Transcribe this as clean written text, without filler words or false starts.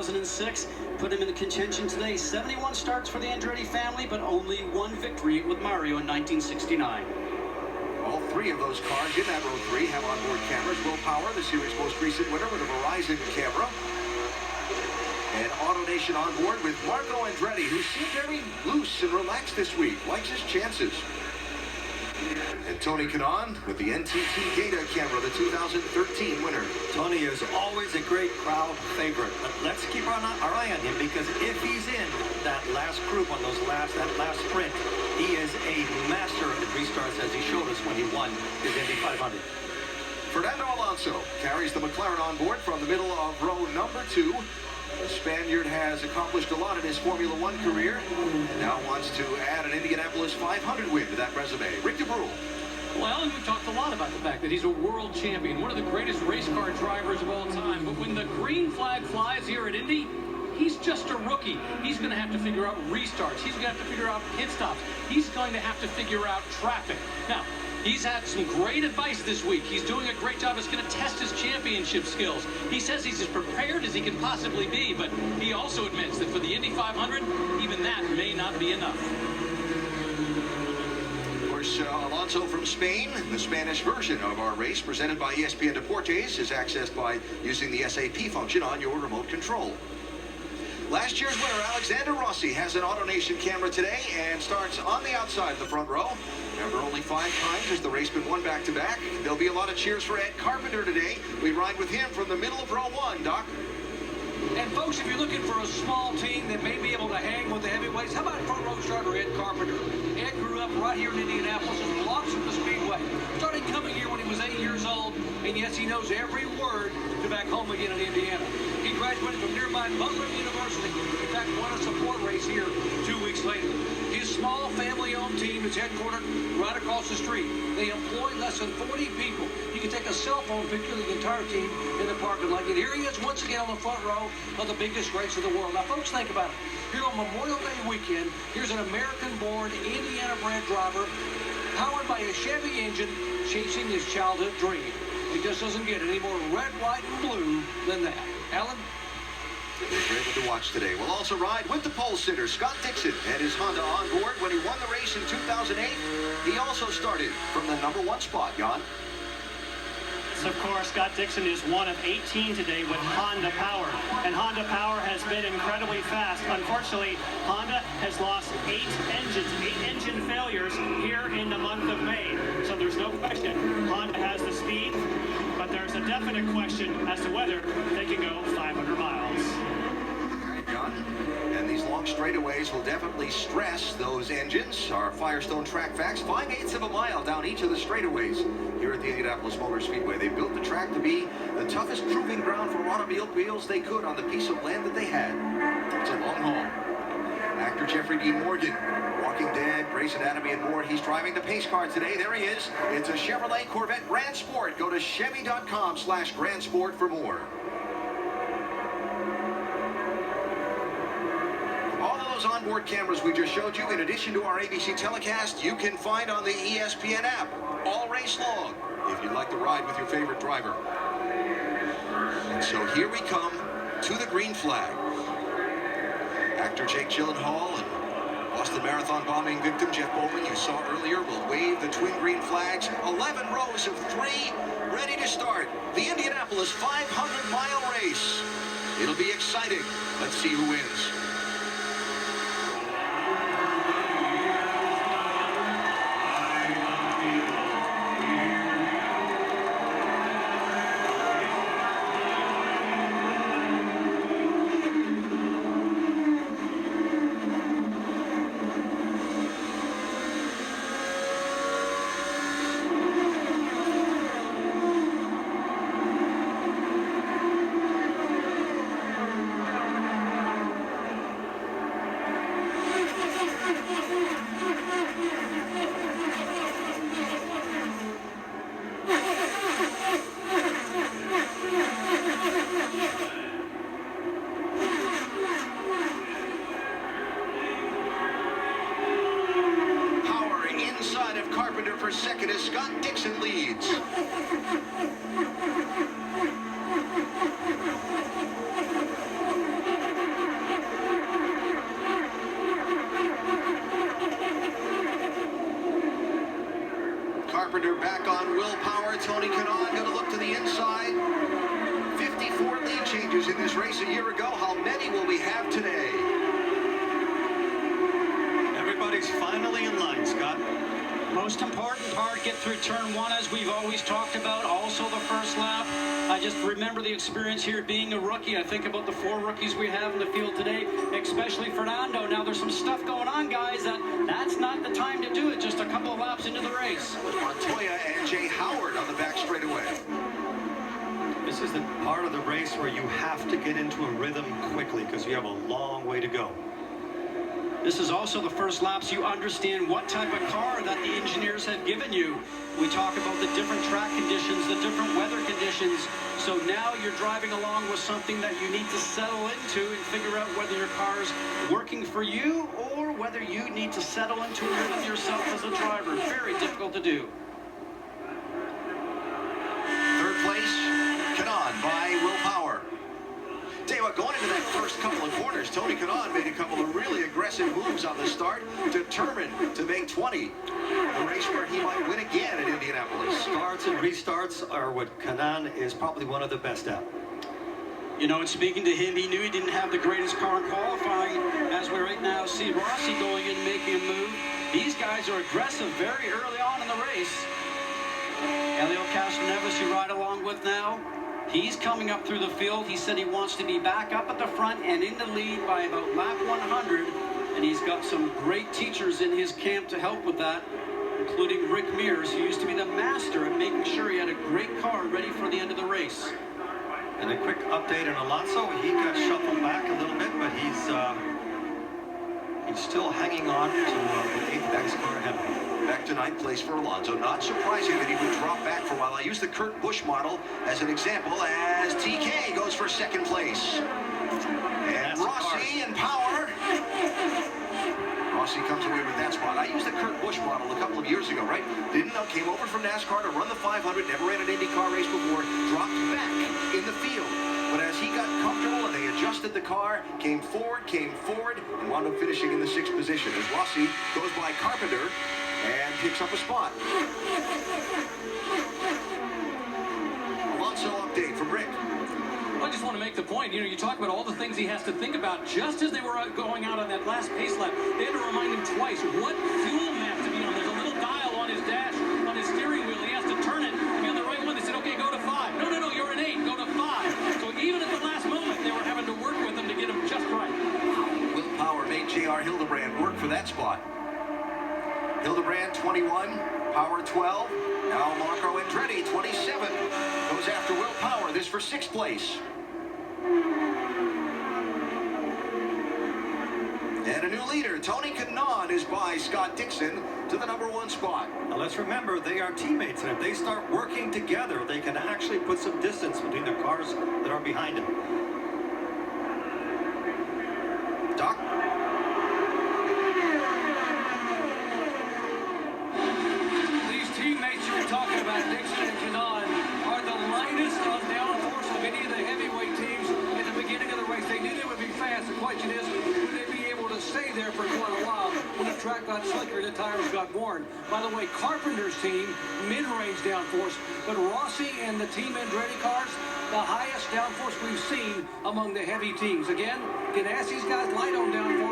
2006 put him in contention today. 71 starts for the Andretti family, but only one victory with Mario in 1969. All three of those cars in that row 3 have onboard cameras. Will Power, the series' most recent winner, with a Verizon camera. And AutoNation on board with Marco Andretti, who seemed very loose and relaxed this week. Likes his chances. And Tony Kanaan with the NTT Data camera, the 2013 winner. Tony is always a great crowd favorite. But let's keep our eye on him, because if he's in that last group on that last sprint, he is a master at restarts, as he showed us when he won his Indy 500. Fernando Alonso carries the McLaren on board from the middle of row number 2. The Spaniard has accomplished a lot in his Formula One career and now wants to add an Indianapolis 500 win to that resume. Rick DeBrule. Well, we've talked a lot about the fact that he's a world champion, one of the greatest race car drivers of all time. But when the green flag flies here at Indy, he's just a rookie. He's going to have to figure out restarts. He's going to have to figure out pit stops. He's going to have to figure out traffic. Now, he's had some great advice this week. He's doing a great job. It's going to test his championship skills. He says he's as prepared as he can possibly be, but he also admits that for the Indy 500, even that may not be enough. Of course, Alonso from Spain, the Spanish version of our race, presented by ESPN Deportes, is accessed by using the SAP function on your remote control. Last year's winner, Alexander Rossi, has an AutoNation camera today and starts on the outside of the front row. After only 5 times has the race been won back-to-back. There'll be a lot of cheers for Ed Carpenter today. We ride with him from the middle of row 1, Doc. And folks, if you're looking for a small team that may be able to hang with the heavyweights, how about front row starter Ed Carpenter? Ed grew up right here in Indianapolis and blocks from the Speedway. Started coming here when he was 8 years old, and yes, he knows every word to back home again in Indiana. He graduated from nearby Butler University. In fact, won a support race here 2 weeks later. His small family-owned team is headquartered right across the street. They employ less than 40 people. You can take a cell phone picture of the entire team in the parking lot. And here he is once again on the front row of the biggest race of the world. Now, folks, think about it. Here on Memorial Day weekend, here's an American-born, Indiana-bred driver powered by a Chevy engine chasing his childhood dream. It just doesn't get any more red, white, and blue than that. Alan? They're able to watch today. We'll also ride with the pole sitter, Scott Dixon, and his Honda on board. When he won the race in 2008, he also started from the number 1 spot, Jan. Of course, Scott Dixon is one of 18 today with Honda Power. And Honda Power has been incredibly fast. Unfortunately, Honda has lost 8 engine failures here in the month of May. So there's no question Honda has the speed, but there's a definite question as to whether they can go 500 miles. And these long straightaways will definitely stress those engines. Our Firestone track facts, 5/8 of a mile down each of the straightaways here at the Indianapolis Motor Speedway. They built the track to be the toughest proving ground for automobiles they could on the piece of land that they had. It's a long haul. Actor Jeffrey D. Morgan, Walking Dead, Grey's Anatomy, and more. He's driving the pace car today. There he is. It's a Chevrolet Corvette Grand Sport. Go to Chevy.com/Grand Sport for more. Onboard cameras we just showed you, in addition to our ABC telecast, you can find on the ESPN app all race long if you'd like to ride with your favorite driver. And so here we come to the green flag. Actor Jake Gyllenhaal and Boston Marathon bombing victim Jeff Bowman, you saw earlier, will wave the twin green flags. 11 rows of 3 ready to start the Indianapolis 500-mile race. It'll be exciting. Let's see who wins. For second as Scott Dixon leads. Carpenter back on willpower. Tony Kanaan going to look to the inside. 54 lead changes in this race a year ago. How many will we have today? Everybody's finally in line, Scott. Most important part, get through turn one, as we've always talked about. Also the first lap. I just remember the experience here being a rookie. I think about the 4 rookies we have in the field today, especially Fernando. Now there's some stuff going on, guys. That's not the time to do it. Just a couple of laps into the race. Montoya and Jay Howard on the back straightaway. This is the part of the race where you have to get into a rhythm quickly because you have a long way to go. This is also the first laps you understand what type of car that the engineers have given you. We talk about the different track conditions, the different weather conditions. So now you're driving along with something that you need to settle into and figure out whether your car's working for you or whether you need to settle into a rhythm yourself as a driver. Very difficult to do. Third place, Kanaan by willpower. Tell you what, going into that first couple of corners, Tony Kanaan made a couple of really aggressive moves on the start, determined to make 20. A race where he might win again at Indianapolis. Starts and restarts are what Kanaan is probably one of the best at. You know, and speaking to him, he knew he didn't have the greatest car in qualifying, as we right now see Rossi going in making a move. These guys are aggressive very early on in the race. Elio Castroneves, you ride along with now. He's coming up through the field. He said he wants to be back up at the front and in the lead by about lap 100. And he's got some great teachers in his camp to help with that, including Rick Mears, who used to be the master at making sure he had a great car ready for the end of the race. And a quick update on Alonso. He got shuffled back a little bit, but he's still hanging on to the 8th best car ahead of him. Back to 9th place for Alonso. Not surprising that he would drop back for a while. I use the Kurt Busch model as an example as TK goes for 2nd place. And Rossi and power. Rossi comes away with that spot. I used the Kurt Busch model a couple of years ago, right? Didn't know, came over from NASCAR to run the 500, never ran an IndyCar race before, dropped back in the field. But as he got comfortable and they adjusted the car, came forward, and wound up finishing in the 6th position as Rossi goes by Carpenter and picks up a spot. Alonso update from Rick. I just want to make the point, you know, you talk about all the things he has to think about just as they were going out on that last pace lap. They had to remind him twice what fuel map to be on. There's a little dial on his dash, on his steering wheel. He has to turn it to be on the right one. They said, okay, go to 5. No, you're an 8, go to 5. So even at the last moment, they were having to work with him to get him just right. Willpower made J.R. Hildebrand work for that spot. Hildebrand, 21, Power 12. Now Marco Andretti, 27, goes after willpower. This for 6th place. And a new leader, Tony Kanaan, is by Scott Dixon to the number 1 spot. Now let's remember, they are teammates, and if they start working together, they can actually put some distance between the cars that are behind them. Doc? Teammates you were talking about, Dixon and Kanaan, are the lightest of downforce of any of the heavyweight teams at the beginning of the race. They knew they would be fast. The question is, would they be able to stay there for quite a while when the track got slicker and the tires got worn? By the way, Carpenter's team, mid-range downforce, but Rossi and the Team Andretti cars, the highest downforce we've seen among the heavy teams. Again, Ganassi's guys light on downforce.